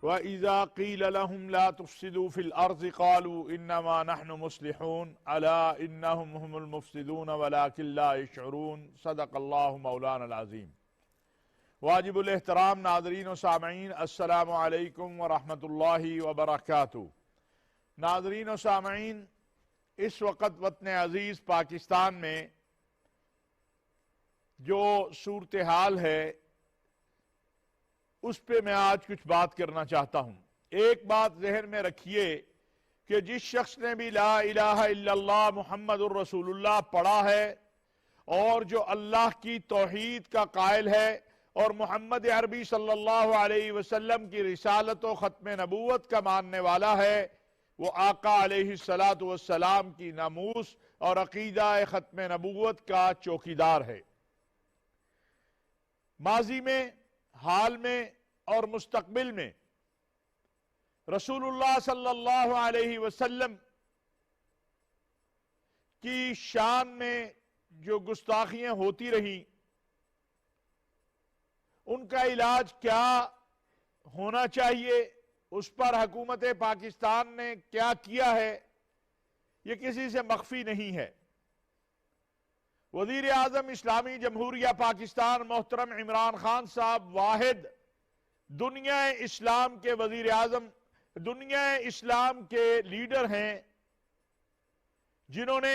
وَإِذَا قِيلَ لَهُمْ لَا تُفْسِدُوا فِي الْأَرْضِ قَالُوا إِنَّمَا نَحْنُ مُصْلِحُونَ أَلَا إِنَّهُمْ هُمُ الْمُفْسِدُونَ وَلَكِنْ لَا يَشْعُرُونَ صدق اللہ مولانا العظیم۔ واجب الاحترام ناظرین و سامعین، السلام علیکم ورحمۃ اللہ وبرکاتہ۔ ناظرین و سامعین، اس وقت وطن عزیز پاکستان میں جو صورتحال ہے اس پہ میں آج کچھ بات کرنا چاہتا ہوں۔ ایک بات ذہن میں رکھیے کہ جس شخص نے بھی لا الہ الا اللہ محمد الرسول اللہ پڑھا ہے اور جو اللہ کی توحید کا قائل ہے اور محمد عربی صلی اللہ علیہ وسلم کی رسالت و ختم نبوت کا ماننے والا ہے، وہ آقا علیہ السلام کی ناموس اور عقیدہ ختم نبوت کا چوکیدار ہے۔ ماضی میں، حال میں اور مستقبل میں رسول اللہ صلی اللہ علیہ وسلم کی شان میں جو گستاخیاں ہوتی رہیں، ان کا علاج کیا ہونا چاہیے، اس پر حکومت پاکستان نے کیا کیا ہے، یہ کسی سے مخفی نہیں ہے۔ وزیر اعظم اسلامی جمہوریہ پاکستان محترم عمران خان صاحب واحد دنیا اسلام کے وزیر اعظم، دنیا اسلام کے لیڈر ہیں جنہوں نے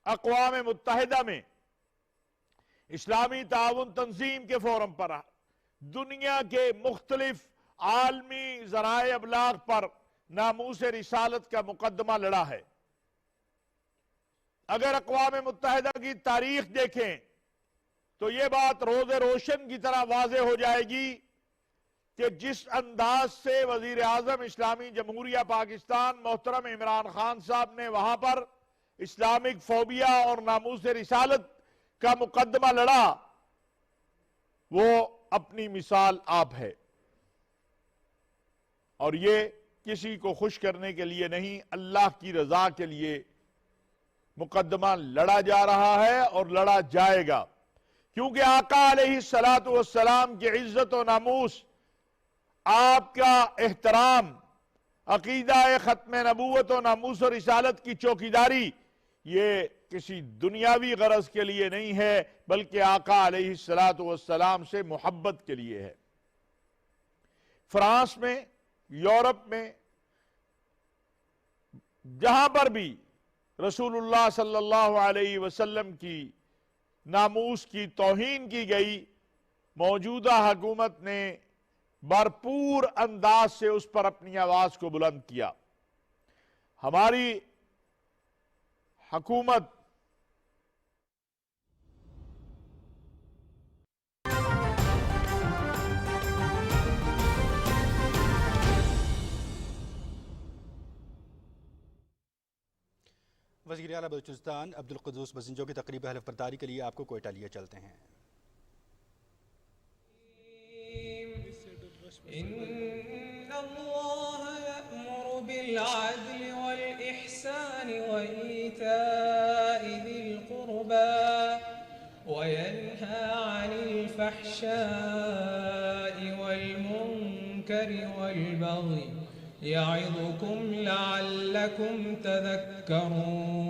اقوام متحدہ میں اسلامی تعاون تنظیم کے فورم پر دنیا کے مختلف عالمی ذرائع ابلاغ پر ناموس رسالت کا مقدمہ لڑا ہے۔ اگر اقوام متحدہ کی تاریخ دیکھیں تو یہ بات روز روشن کی طرح واضح ہو جائے گی کہ جس انداز سے وزیر اعظم اسلامی جمہوریہ پاکستان محترم عمران خان صاحب نے وہاں پر اسلامک فوبیا اور ناموس رسالت کا مقدمہ لڑا، وہ اپنی مثال آپ ہے، اور یہ کسی کو خوش کرنے کے لیے نہیں، اللہ کی رضا کے لیے مقدمہ لڑا جا رہا ہے اور لڑا جائے گا، کیونکہ آقا علیہ السلام کی عزت و ناموس، آپ کا احترام، عقیدہ ختم نبوت و ناموس و رسالت کی چوکیداری، یہ کسی دنیاوی غرض کے لیے نہیں ہے بلکہ آقا علیہ السلام سے محبت کے لیے ہے۔ فرانس میں، یورپ میں، جہاں پر بھی رسول اللہ صلی اللہ علیہ وسلم کی ناموس کی توہین کی گئی، موجودہ حکومت نے بھرپور انداز سے اس پر اپنی آواز کو بلند کیا۔ ہماری حکومت وزیر اعلیٰ بلوچستان عبدالقدوس بزنجو کی تقریب حلف برداری کے لیے آپ کو کوئٹہ لیے چلتے ہیں۔ ان اللہ یأمر بالعدل والإحسان وإیتاء ذی القربى وینہی عن الفحشاء والمنکر والبغی یعظکم لعلکم تذکرون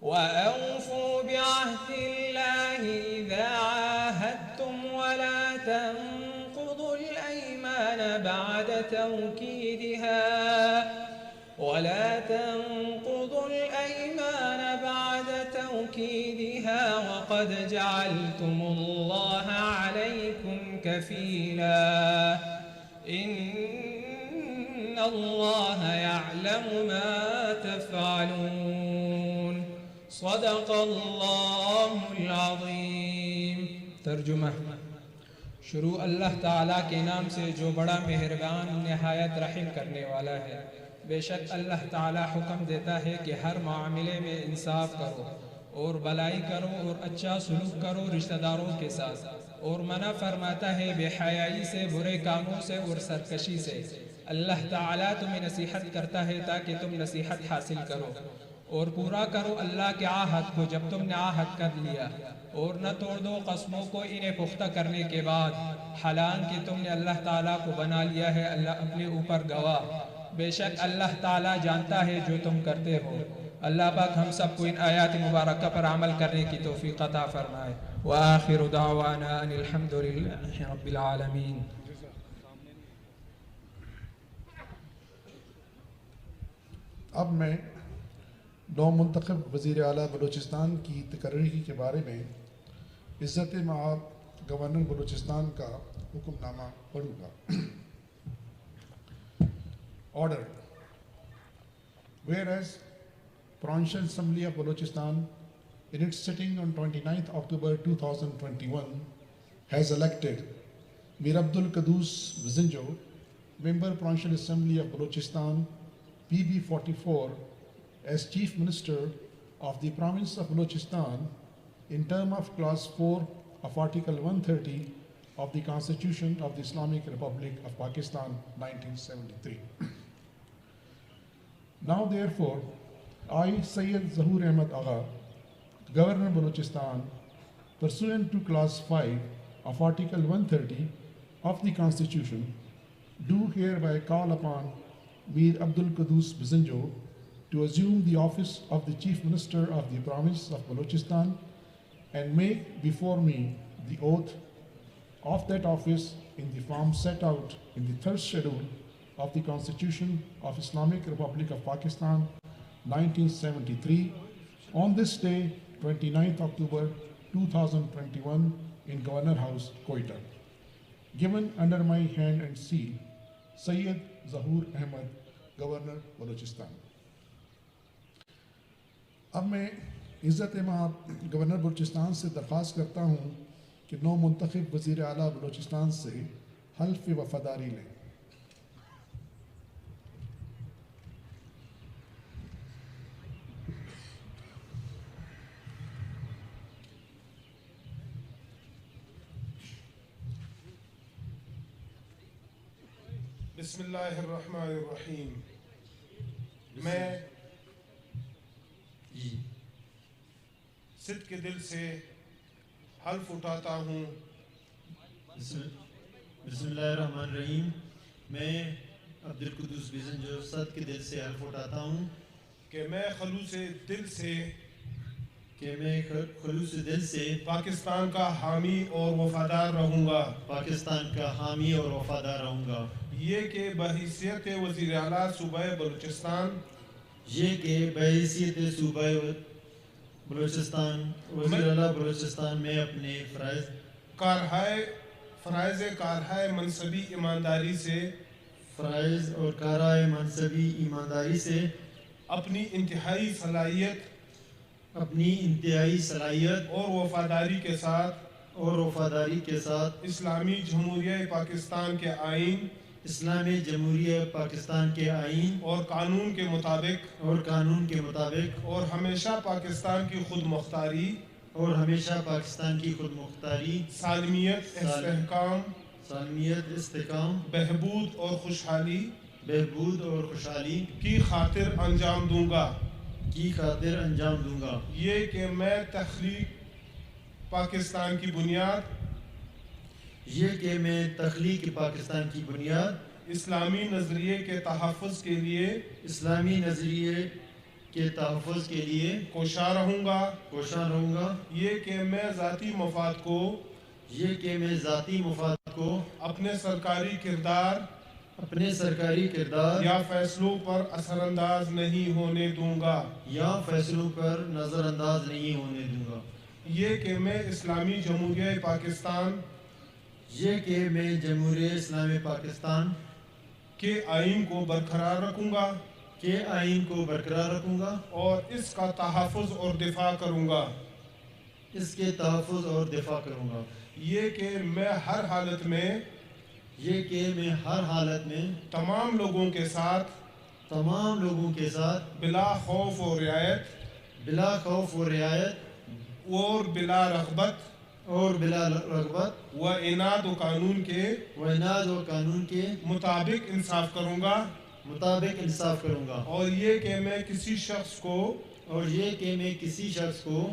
وأوفوا بعهد الله إذا عاهدتم ولا تنقضوا الأيمان بعد توكيدها وقد جعلتم الله عليكم كفيلا إن الله يعلم ما تفعلون صدق اللہ العظیم۔ ترجمہ: شروع اللہ تعالیٰ کے نام سے جو بڑا مہربان نہایت رحم کرنے والا ہے۔ بے شک اللہ تعالیٰ حکم دیتا ہے کہ ہر معاملے میں انصاف کرو اور بلائی کرو اور اچھا سلوک کرو رشتہ داروں کے ساتھ، اور منع فرماتا ہے بے حیائی سے، برے کاموں سے اور سرکشی سے۔ اللہ تعالیٰ تمہیں نصیحت کرتا ہے تاکہ تم نصیحت حاصل کرو، اور پورا کرو اللہ کے عہد کو جب تم نے عہد کر لیا، اور نہ توڑ دو قسموں کو انہیں پختہ کرنے کے بعد، حالانکہ تم نے اللہ تعالیٰ کو بنا لیا ہے اللہ اپنے اوپر گواہ، بے شک اللہ تعالیٰ جانتا ہے جو تم کرتے ہو۔ اللہ پاک ہم سب کو ان آیات مبارکہ پر عمل کرنے کی توفیق عطا فرمائے۔ وآخر دعوانا ان الحمد للہ رب العالمین۔ اب میں نو منتخب وزیر اعلیٰ بلوچستان کی تقرری کے بارے میں عزت مآب گورنر بلوچستان کا حکم نامہ پڑھوں گا۔ Order: Whereas Provincial Assembly of Balochistan in its sitting on 29th October 2021 has elected Mir Abdul Qaddus Bizinjo, Member Provincial Assembly of Balochistan PB 44 as Chief Minister of the Province of Balochistan in term of Clause 4 of Article 130 of the Constitution of the Islamic Republic of Pakistan 1973. Now therefore, I, Sayyid Zahoor Ahmed Agha, Governor Balochistan, pursuant to Clause 5 of Article 130 of the Constitution, do hereby call upon Mir Abdul Qaddus Bizinjo to assume the office of the Chief Minister of the Province of Balochistan and make before me the oath of that office in the form set out in the third schedule of the Constitution of Islamic Republic of Pakistan 1973 on this day, 29th October 2021 in Governor House, Quetta. Given under my hand and seal, Sayyid Zahoor Ahmed, Governor Balochistan. اب میں عزت مآب governor Balochistan سے درخواست کرتا ہوں کہ نو منتخب وزیر اعلیٰ بلوچستان سے حلف وفاداری لیں۔ بسم اللہ الرحمن الرحیم۔ میں صدق کے دل سے حلف اٹھاتا ہوں بسم اللہ الرحمن الرحیم۔ میں عبد القدوس بزنجو صدق کے دل سے حلف اٹھاتا ہوں کہ میں خلوص دل سے پاکستان کا حامی اور وفادار رہوں گا۔ پاکستان کا حامی اور وفادار رہوں گا۔ یہ کہ بحیثیت وزیر اعلیٰ صوبہ بلوچستان صوبہ بلوچستان وزیر اعلیٰ بلوچستان میں اپنے فرائض کارہائے منصبی ایمانداری سے فرائض اور کارہائے منصبی ایمانداری سے اپنی انتہائی صلاحیت اور وفاداری کے ساتھ اسلامی جمہوریہ پاکستان کے آئین اور قانون کے مطابق اور ہمیشہ پاکستان کی خود مختاری سالمیت استحکام بہبود اور خوشحالی کی خاطر انجام دوں گا۔ یہ کہ میں تخلیق پاکستان کی بنیاد اسلامی نظریے کے تحفظ کے لیے کوشاں رہوں گا۔ یہ کہ میں ذاتی مفاد کو اپنے سرکاری کردار یا فیصلوں پر اثر انداز نہیں ہونے دوں گا۔ یہ کہ میں اسلامی جمہوریہ پاکستان کے آئین کو برقرار رکھوں گا اور اس کا تحفظ اور دفاع کروں گا۔ یہ کہ میں ہر حالت میں تمام لوگوں کے ساتھ بلا خوف و رعایت اور بلا رغبت و عناد و قانون کے مطابق انصاف کروں گا۔ اور یہ کہ میں کسی شخص کو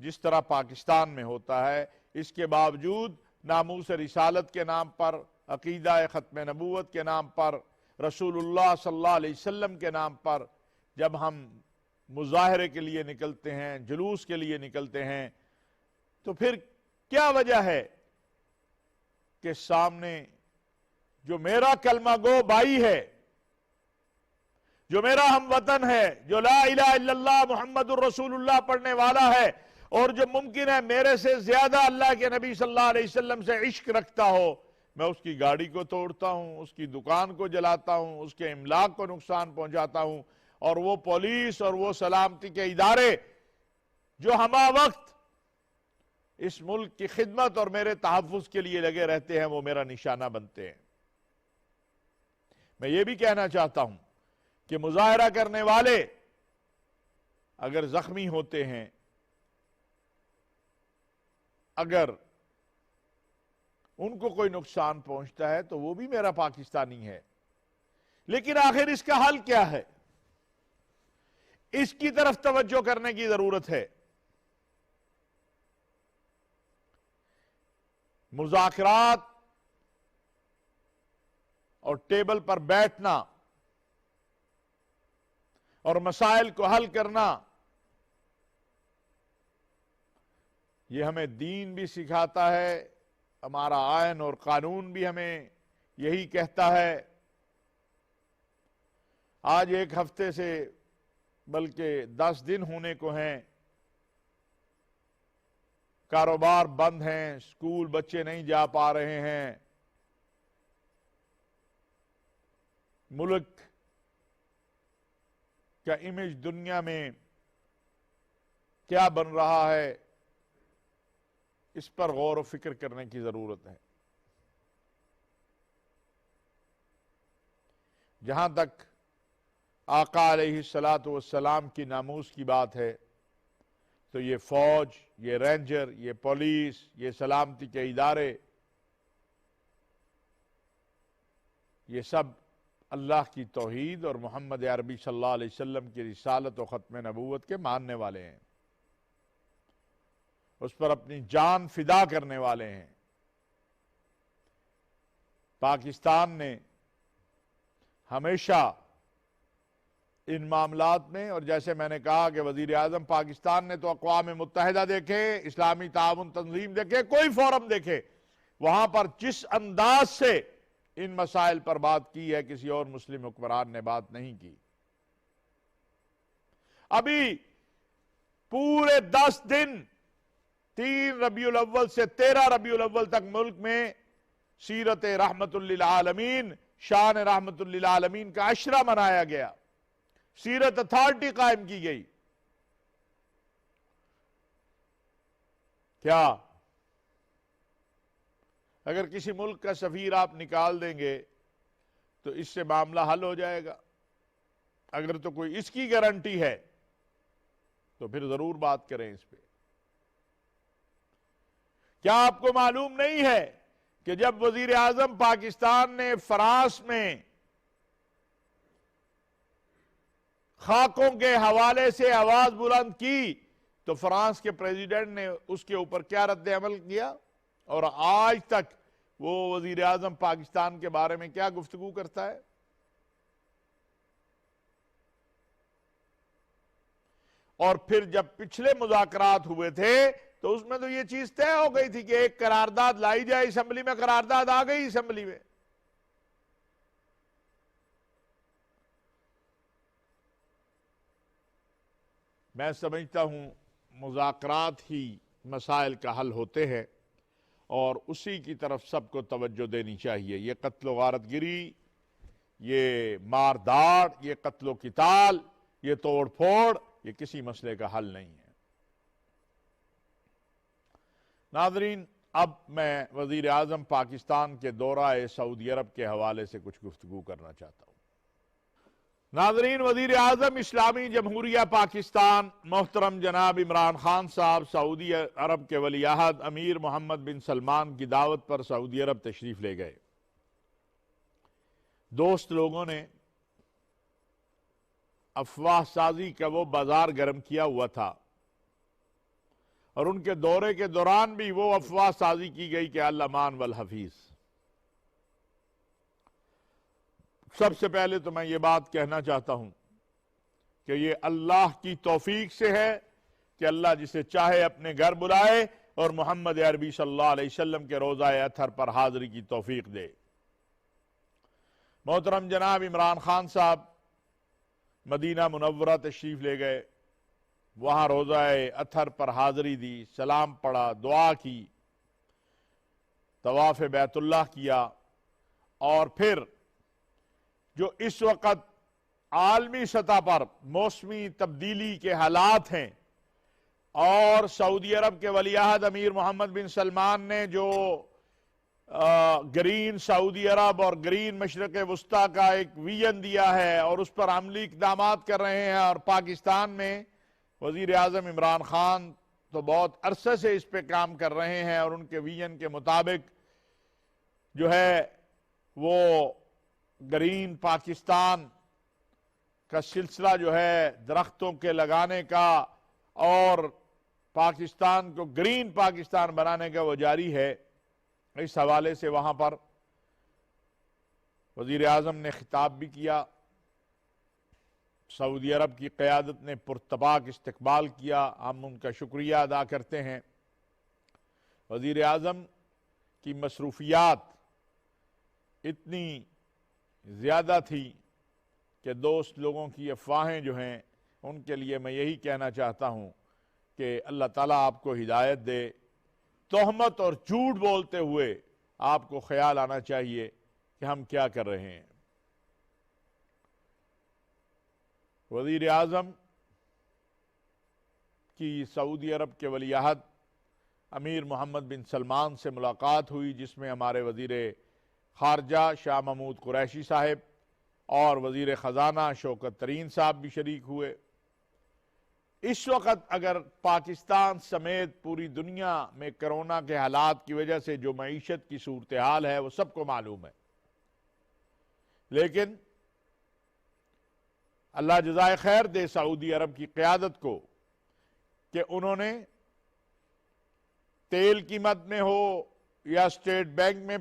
جس طرح پاکستان میں ہوتا ہے، اس کے باوجود ناموس رسالت کے نام پر، عقیدہ ختم نبوت کے نام پر، رسول اللہ صلی اللہ علیہ وسلم کے نام پر جب ہم مظاہرے کے لیے نکلتے ہیں، جلوس کے لیے نکلتے ہیں، تو پھر کیا وجہ ہے کہ سامنے جو میرا کلمہ گو بھائی ہے، جو میرا ہم وطن ہے، جو لا الہ الا اللہ محمد الرسول اللہ پڑھنے والا ہے، اور جو ممکن ہے میرے سے زیادہ اللہ کے نبی صلی اللہ علیہ وسلم سے عشق رکھتا ہو، میں اس کی گاڑی کو توڑتا ہوں، اس کی دکان کو جلاتا ہوں، اس کے املاک کو نقصان پہنچاتا ہوں، اور وہ پولیس اور وہ سلامتی کے ادارے جو ہمہ وقت اس ملک کی خدمت اور میرے تحفظ کے لیے لگے رہتے ہیں، وہ میرا نشانہ بنتے ہیں۔ میں یہ بھی کہنا چاہتا ہوں کہ مظاہرہ کرنے والے اگر زخمی ہوتے ہیں، اگر ان کو کوئی نقصان پہنچتا ہے، تو وہ بھی میرا پاکستانی ہے، لیکن آخر اس کا حل کیا ہے؟ اس کی طرف توجہ کرنے کی ضرورت ہے۔ مذاکرات اور ٹیبل پر بیٹھنا اور مسائل کو حل کرنا، یہ ہمیں دین بھی سکھاتا ہے، ہمارا آئین اور قانون بھی ہمیں یہی کہتا ہے۔ آج ایک ہفتے سے بلکہ 10 دن ہونے کو ہیں، کاروبار بند ہیں، سکول بچے نہیں جا پا رہے ہیں، ملک کا امیج دنیا میں کیا بن رہا ہے، اس پر غور و فکر کرنے کی ضرورت ہے۔ جہاں تک آقا علیہ السلام کی ناموس کی بات ہے، تو یہ فوج، یہ رینجر، یہ پولیس، یہ سلامتی کے ادارے، یہ سب اللہ کی توحید اور محمد عربی صلی اللہ علیہ وسلم کی رسالت و ختم نبوت کے ماننے والے ہیں، اس پر اپنی جان فدا کرنے والے ہیں۔ پاکستان نے ہمیشہ ان معاملات میں، اور جیسے میں نے کہا کہ وزیر اعظم پاکستان نے تو اقوام متحدہ دیکھے، اسلامی تعاون تنظیم دیکھے، کوئی فورم دیکھے، وہاں پر جس انداز سے ان مسائل پر بات کی ہے، کسی اور مسلم حکمران نے بات نہیں کی۔ ابھی پورے 10 دن 3 ربیع الاول سے 13 ربیع الاول تک ملک میں سیرت رحمت للعالمین، شان رحمت للعالمین کا عشرہ منایا گیا، سیرت اتھارٹی قائم کی گئی۔ کیا اگر کسی ملک کا سفیر آپ نکال دیں گے تو اس سے معاملہ حل ہو جائے گا؟ اگر تو کوئی اس کی گارنٹی ہے تو پھر ضرور بات کریں اس پہ۔ کیا آپ کو معلوم نہیں ہے کہ جب وزیر اعظم پاکستان نے فرانس میں خاکوں کے حوالے سے آواز بلند کی، تو فرانس کے پریزیڈنٹ نے اس کے اوپر کیا رد عمل کیا، اور آج تک وہ وزیر اعظم پاکستان کے بارے میں کیا گفتگو کرتا ہے؟ اور پھر جب پچھلے مذاکرات ہوئے تھے تو اس میں تو یہ چیز طے ہو گئی تھی کہ ایک قرارداد لائی جائے اسمبلی میں، قرارداد آ گئی اسمبلی میں۔ میں سمجھتا ہوں مذاکرات ہی مسائل کا حل ہوتے ہیں، اور اسی کی طرف سب کو توجہ دینی چاہیے۔ یہ قتل و غارت گری، یہ مار داڑ، یہ قتل و قتال، یہ توڑ پھوڑ، یہ کسی مسئلے کا حل نہیں ہے۔ ناظرین، اب میں وزیر اعظم پاکستان کے دورہ سعودی عرب کے حوالے سے کچھ گفتگو کرنا چاہتا ہوں۔ ناظرین، وزیر اعظم اسلامی جمہوریہ پاکستان محترم جناب عمران خان صاحب سعودی عرب کے ولی عہد امیر محمد بن سلمان کی دعوت پر سعودی عرب تشریف لے گئے۔ دوست لوگوں نے افواہ سازی کا وہ بازار گرم کیا ہوا تھا، اور ان کے دورے کے دوران بھی وہ افواہ سازی کی گئی کہ الامان والحفیظ۔ سب سے پہلے تو میں یہ بات کہنا چاہتا ہوں کہ یہ اللہ کی توفیق سے ہے کہ اللہ جسے چاہے اپنے گھر بلائے اور محمد عربی صلی اللہ علیہ وسلم کے روضہ اطہر پر حاضری کی توفیق دے۔ محترم جناب عمران خان صاحب مدینہ منورہ تشریف لے گئے، وہاں روضہ اطہر پر حاضری دی، سلام پڑھا، دعا کی، طواف بیت اللہ کیا، اور پھر جو اس وقت عالمی سطح پر موسمی تبدیلی کے حالات ہیں اور سعودی عرب کے ولی عہد امیر محمد بن سلمان نے جو گرین سعودی عرب اور گرین مشرق وسطیٰ کا ایک ویژن دیا ہے اور اس پر عملی اقدامات کر رہے ہیں، اور پاکستان میں وزیر اعظم عمران خان تو بہت عرصے سے اس پہ کام کر رہے ہیں، اور ان کے ویژن کے مطابق جو ہے وہ گرین پاکستان کا سلسلہ جو ہے درختوں کے لگانے کا اور پاکستان کو گرین پاکستان بنانے کا وہ جاری ہے۔ اس حوالے سے وہاں پر وزیر اعظم نے خطاب بھی کیا، سعودی عرب کی قیادت نے پرتپاک استقبال کیا، ہم ان کا شکریہ ادا کرتے ہیں۔ وزیر اعظم کی مصروفیات اتنی زیادہ تھی کہ دوست لوگوں کی افواہیں جو ہیں ان کے لیے میں یہی کہنا چاہتا ہوں کہ اللہ تعالیٰ آپ کو ہدایت دے۔ تہمت اور جھوٹ بولتے ہوئے آپ کو خیال آنا چاہیے کہ ہم کیا کر رہے ہیں۔ وزیر اعظم کی سعودی عرب کے ولی عہد امیر محمد بن سلمان سے ملاقات ہوئی، جس میں ہمارے وزیر خارجہ شاہ محمود قریشی صاحب اور وزیر خزانہ شوکت ترین صاحب بھی شریک ہوئے۔ اس وقت اگر پاکستان سمیت پوری دنیا میں کرونا کے حالات کی وجہ سے جو معیشت کی صورتحال ہے وہ سب کو معلوم ہے، لیکن اللہ جزائے خیر دے سعودی عرب کی قیادت کو کہ انہوں نے تیل کی مد میں ہو یا اسٹیٹ بینک میں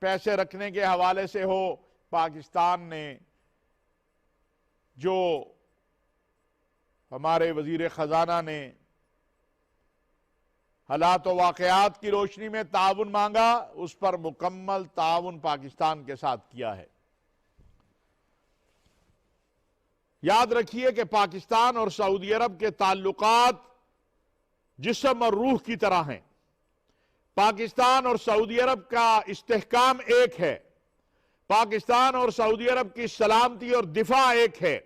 پیسے رکھنے کے حوالے سے ہو، پاکستان نے جو ہمارے وزیر خزانہ نے حالات و واقعات کی روشنی میں تعاون مانگا، اس پر مکمل تعاون پاکستان کے ساتھ کیا ہے۔ یاد رکھیے کہ پاکستان اور سعودی عرب کے تعلقات جسم اور روح کی طرح ہیں۔ پاکستان اور سعودی عرب کا استحکام ایک ہے، پاکستان اور سعودی عرب کی سلامتی اور دفاع ایک ہے۔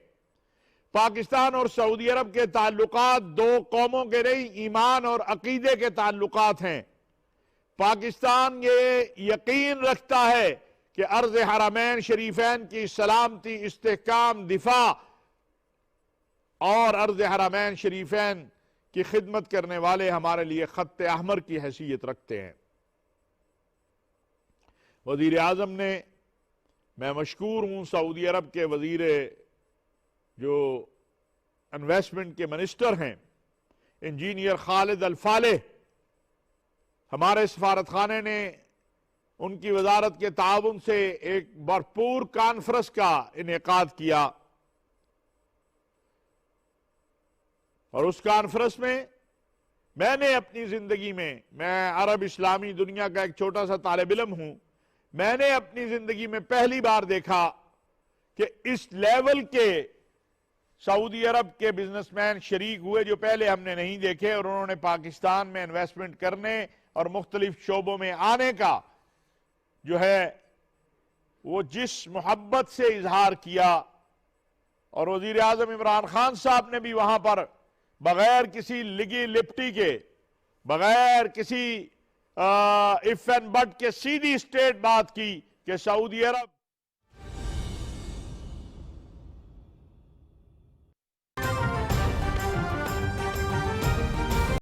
پاکستان اور سعودی عرب کے تعلقات دو قوموں کے نہیں، ایمان اور عقیدے کے تعلقات ہیں۔ پاکستان یہ یقین رکھتا ہے کہ ارض حرمین شریفین کی سلامتی، استحکام، دفاع اور ارض حرمین شریفین کی خدمت کرنے والے ہمارے لیے خط احمر کی حیثیت رکھتے ہیں۔ وزیر اعظم نے، میں مشکور ہوں سعودی عرب کے وزیر جو انویسٹمنٹ کے منسٹر ہیں انجینئر خالد الفالح، ہمارے سفارت خانے نے ان کی وزارت کے تعاون سے ایک بھرپور کانفرنس کا انعقاد کیا، اور اس کانفرنس میں نے اپنی زندگی میں عرب اسلامی دنیا کا ایک چھوٹا سا طالب علم ہوں، میں نے اپنی زندگی میں پہلی بار دیکھا کہ اس لیول کے سعودی عرب کے بزنس مین شریک ہوئے جو پہلے ہم نے نہیں دیکھے، اور انہوں نے پاکستان میں انویسٹمنٹ کرنے اور مختلف شعبوں میں آنے کا جو ہے وہ جس محبت سے اظہار کیا، اور وزیر اعظم عمران خان صاحب نے بھی وہاں پر بغیر کسی لگی لپٹی کے، بغیر کسی اف اینڈ بٹ کے سیدھی اسٹیٹ بات کی کہ سعودی عرب